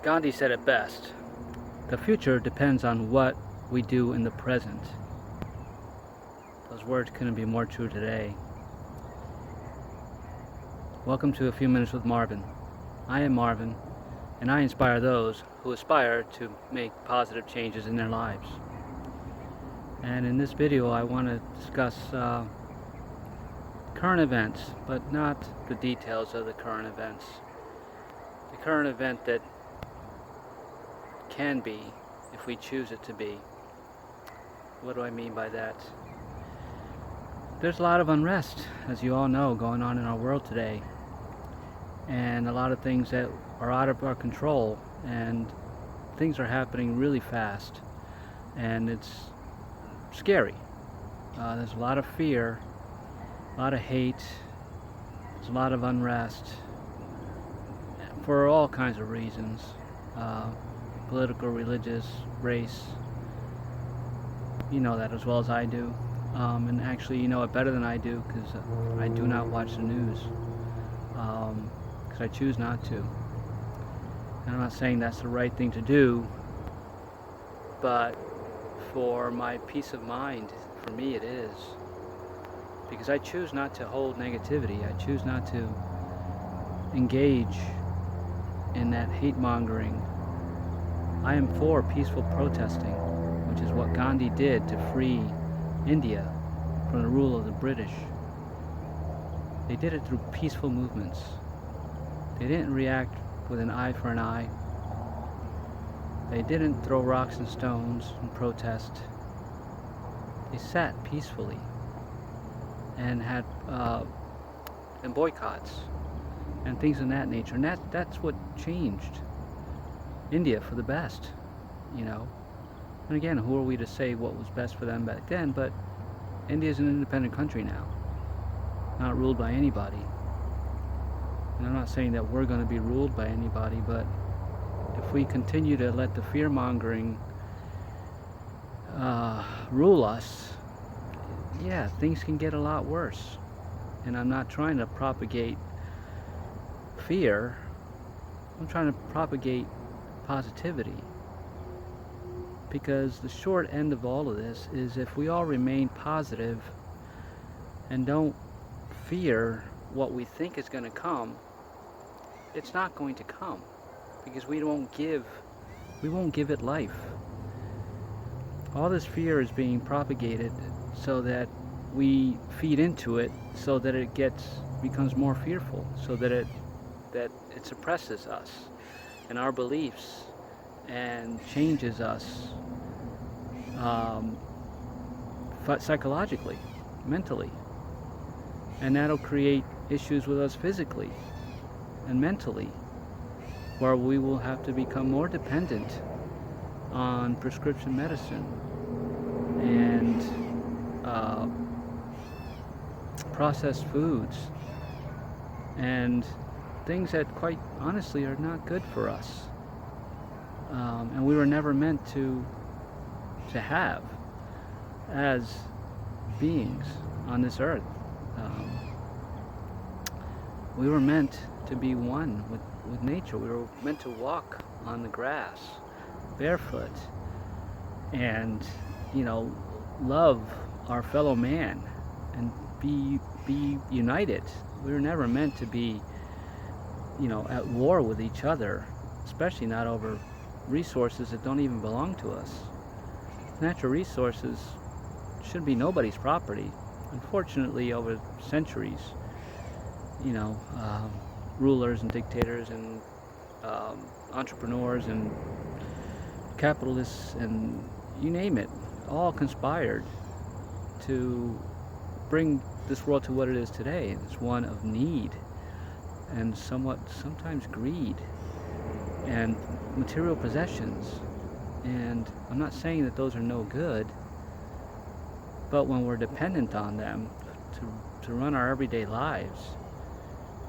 Gandhi said it best. The future depends on what we do in the present. Those words couldn't be more true today. Welcome to A Few Minutes with Marvin. I am Marvin, and I inspire those who aspire to make positive changes in their lives. And in this video, I want to discuss current events, but not the details of the current events. The current event that can be, if we choose it to be. What do I mean by that? There's a lot of unrest, as you all know, going on in our world today, and a lot of things that are out of our control, and things are happening really fast, and it's scary. There's a lot of fear, a lot of hate, there's a lot of unrest for all kinds of reasons, political, religious, race. You know that as well as I do, and actually you know it better than I do, because I do not watch the news, because I choose not to. And I'm not saying that's the right thing to do, but for my peace of mind, for me it is, because I choose not to hold negativity. I choose not to engage in that hate mongering. I am for peaceful protesting, which is what Gandhi did to free India from the rule of the British. They did it through peaceful movements. They didn't react with an eye for an eye. They didn't throw rocks and stones and protest. They sat peacefully and had and boycotts and things of that nature. And that's what changed India for the best, you know. And again, who are we to say what was best for them back then? But India is an independent country now, not ruled by anybody. And I'm not saying that we're going to be ruled by anybody, but if we continue to let the fear-mongering rule us, yeah, things can get a lot worse. And I'm not trying to propagate fear. I'm trying to propagate positivity. Because the short end of all of this is, if we all remain positive and don't fear what we think is going to come, it's not going to come, because we won't give it life. All this fear is being propagated so that we feed into it, so that it becomes more fearful, so that it suppresses us and our beliefs and changes us psychologically, mentally, and that'll create issues with us physically and mentally, where we will have to become more dependent on prescription medicine and processed foods and things that quite honestly are not good for us, and we were never meant to have as beings on this earth. We were meant to be one with nature. We were meant to walk on the grass barefoot and, you know, love our fellow man and be united. We were never meant to be, you know, at war with each other, especially not over resources that don't even belong to us. Natural resources should be nobody's property. Unfortunately, over centuries, you know, rulers and dictators and entrepreneurs and capitalists and you name it, all conspired to bring this world to what it is today. It's one of need and sometimes greed and material possessions. And I'm not saying that those are no good, but when we're dependent on them to run our everyday lives,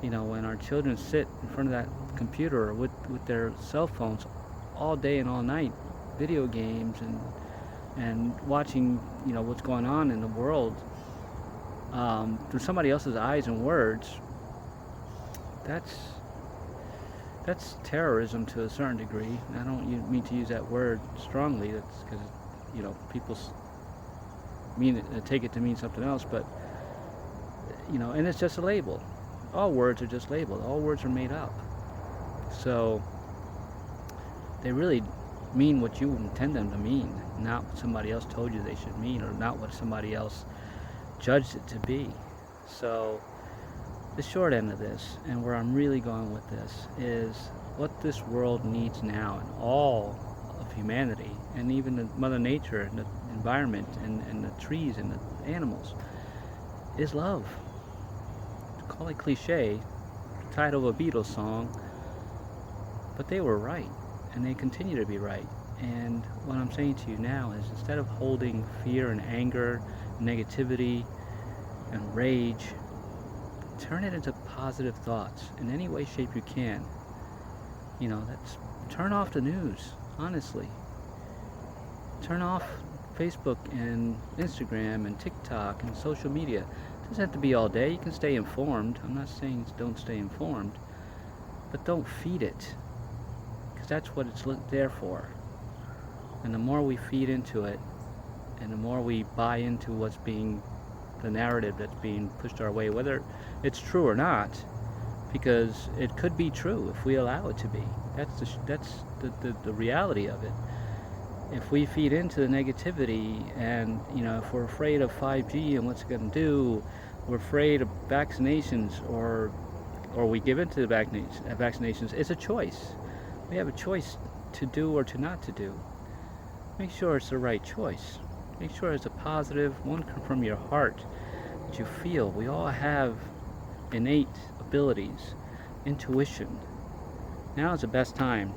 you know, when our children sit in front of that computer with their cell phones all day and all night, video games and watching, you know, what's going on in the world through somebody else's eyes and words, That's terrorism to a certain degree. I don't mean to use that word strongly. That's because people mean it, take it to mean something else. But and it's just a label. All words are just labeled. All words are made up. So they really mean what you intend them to mean, not what somebody else told you they should mean, or not what somebody else judged it to be. So the short end of this, and where I'm really going with this, is what this world needs now, and all of humanity, and even the Mother Nature and the environment and the trees and the animals, is love. To call it cliche, title of a Beatles song, but they were right, and they continue to be right. And what I'm saying to you now is, instead of holding fear and anger, negativity and rage, turn it into positive thoughts in any way, shape you can. That's turn off the news, honestly. Turn off Facebook and Instagram and TikTok and social media. It doesn't have to be all day. You can stay informed. I'm not saying don't stay informed, but don't feed it, because that's what it's there for. And the more we feed into it, and the more we buy into what's being the narrative that's being pushed our way, whether it's true or not, because it could be true if we allow it to be. That's the reality of it. If we feed into the negativity, and if we're afraid of 5G and what's it going to do, we're afraid of vaccinations, or we give into the vaccinations, it's a choice. We have a choice to do or to not to do. Make sure it's the right choice. Make sure it's a positive one from your heart that you feel. We all have innate abilities, intuition. Now is the best time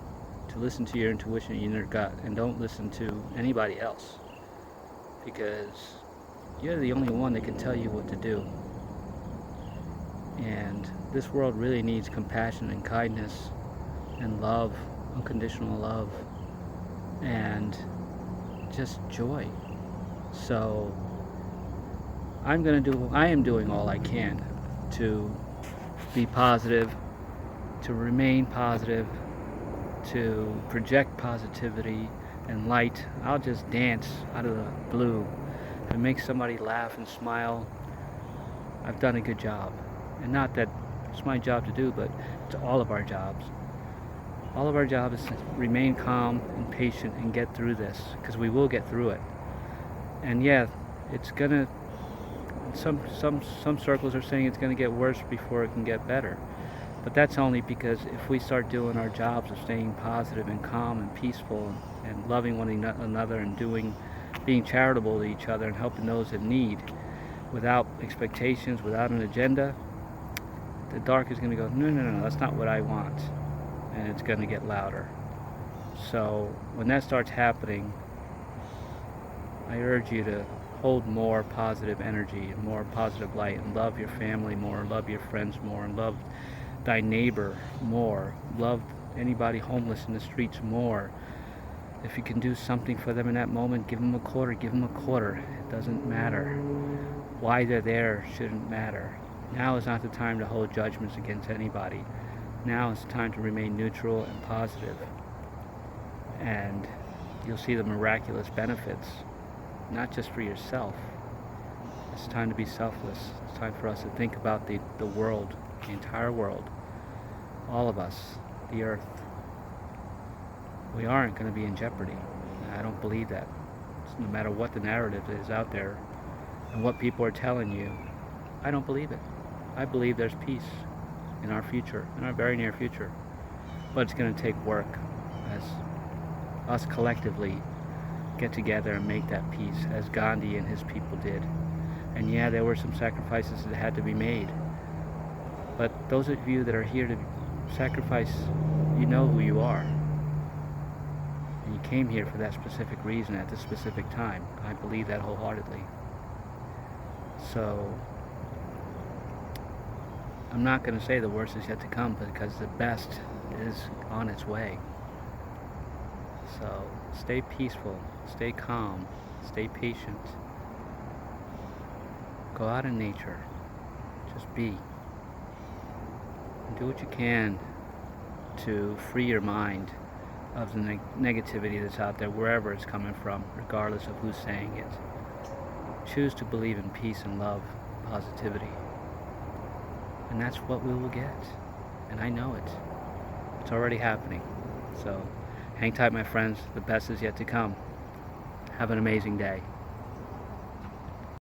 to listen to your intuition and your gut, and don't listen to anybody else, because you're the only one that can tell you what to do. And this world really needs compassion and kindness and love, unconditional love, and just joy. So I am doing all I can to be positive, to remain positive, to project positivity and light. I'll just dance out of the blue and make somebody laugh and smile. I've done a good job. And not that it's my job to do, but it's all of our jobs. All of our job is to remain calm and patient and get through this, because we will get through it. And yeah, it's gonna, some circles are saying it's gonna get worse before it can get better. But that's only because if we start doing our jobs of staying positive and calm and peaceful and loving one another and being charitable to each other and helping those in need, without expectations, without an agenda, the dark is going to go, no, that's not what I want. And it's going to get louder. So when that starts happening, I urge you to hold more positive energy and more positive light, and love your family more, love your friends more, and love thy neighbor more, love anybody homeless in the streets more. If you can do something for them in that moment, give them a quarter. It doesn't matter. Why they're there shouldn't matter. Now is not the time to hold judgments against anybody. Now is the time to remain neutral and positive. And you'll see the miraculous benefits, not just for yourself. It's time to be selfless. It's time for us to think about the world, the entire world, all of us, the earth. We aren't going to be in jeopardy. I don't believe that. No matter what the narrative is out there and what people are telling you, I don't believe it. I believe there's peace in our future, in our very near future. But it's going to take work as us collectively get together and make that peace, as Gandhi and his people did. And yeah, there were some sacrifices that had to be made. But those of you that are here to sacrifice, you know who you are. And you came here for that specific reason at this specific time. I believe that wholeheartedly. So I'm not going to say the worst is yet to come, because the best is on its way. So stay peaceful, stay calm, stay patient. Go out in nature. Just be. And do what you can to free your mind of the negativity that's out there, wherever it's coming from, regardless of who's saying it. Choose to believe in peace and love, positivity. And that's what we will get. And I know it. It's already happening. So hang tight, my friends. The best is yet to come. Have an amazing day.